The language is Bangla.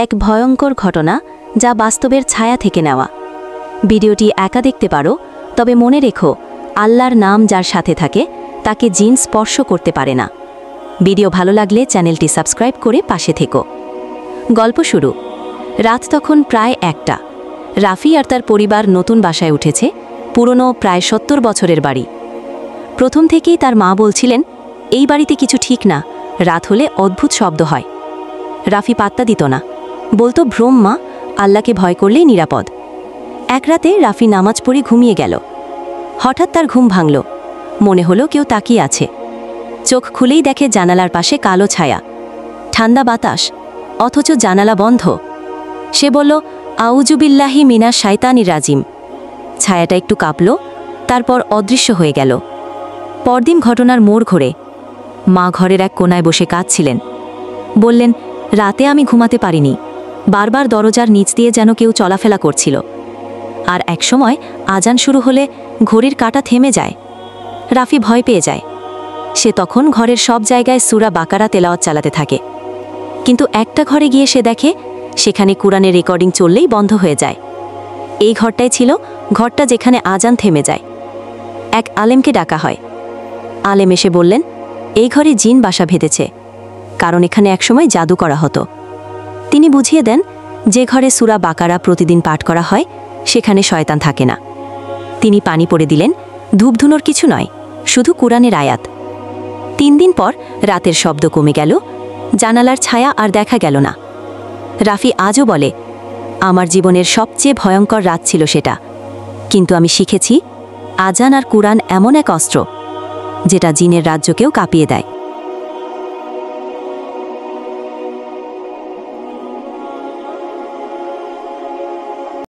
এক ভয়ঙ্কর ঘটনা যা বাস্তবের ছায়া থেকে নেওয়া। ভিডিওটি একা দেখতে পারো, তবে মনে রেখো, আল্লাহর নাম যার সাথে থাকে তাকে জিন স্পর্শ করতে পারে না। ভিডিও ভালো লাগলে চ্যানেলটি সাবস্ক্রাইব করে পাশে থেকো। গল্প শুরু। রাত তখন প্রায় 1টা। রাফি আর তার পরিবার নতুন বাসায় উঠেছে, পুরনো প্রায় 70 বছরের বাড়ি। প্রথম থেকেই তার মা বলছিলেন, এই বাড়িতে কিছু ঠিক না, রাত হলে অদ্ভুত শব্দ হয়। রাফি পাত্তা দিত না, বলতো ভ্রম মা, আল্লাহকে ভয় করলেই নিরাপদ। এক রাতে রাফি নামাজ পড়ে ঘুমিয়ে গেল। হঠাৎ তার ঘুম ভাঙল, মনে হলো কেউ তাকিয়ে আছে। চোখ খুলেই দেখে জানালার পাশে কালো ছায়া, ঠান্ডা বাতাস, অথচ জানালা বন্ধ। সে বলল, আউজুবিল্লাহি মিনাশ শাইতানির রাজিম। ছায়াটা একটু কাঁপল, তারপর অদৃশ্য হয়ে গেল। পরদিন ঘটনার মোড় ঘোরে। মা ঘরের এক কোনায় বসে কাঁদছিলেন। বললেন, রাতে আমি ঘুমাতে পারিনি, বারবার দরজার নিচ দিয়ে যেন কেউ চলাফেরা করছিল। আর একসময় আজান শুরু হলে ঘড়ির কাঁটা থেমে যায়। রাফি ভয় পেয়ে যায়। সে তখন ঘরের সব জায়গায় সূরা বাকারা তেলাওয়াত চালাতে থাকে। কিন্তু একটা ঘরে গিয়ে সে দেখে সেখানে কুরআনের রেকর্ডিং চললেই বন্ধ হয়ে যায়। এই ঘরটাই ছিল ঘরটা যেখানে আজান থেমে যায়। এক আলেমকে ডাকা হয়। আলেম এসে বললেন, এই ঘরে জিন বাসা বেঁধেছে, কারণ এখানে একসময় জাদু করা হতো। তিনি বুঝিয়ে দেন, যে ঘরে সূরা বাকারা প্রতিদিন পাঠ করা হয় সেখানে শয়তান থাকে না। তিনি পানি পড়ে দিলেন, ধূপধুনোর কিছু নয়, শুধু কুরআনের আয়াত। 3 দিন পর রাতের শব্দ কমে গেল, জানালার ছায়া আর দেখা গেল না। রাফি আজও বলে, আমার জীবনের সবচেয়ে ভয়ঙ্কর রাত ছিল সেটা, কিন্তু আমি শিখেছি আজান আর কুরআন এমন এক অস্ত্র যেটা জিনের রাজ্যকেও কাঁপিয়ে দেয়।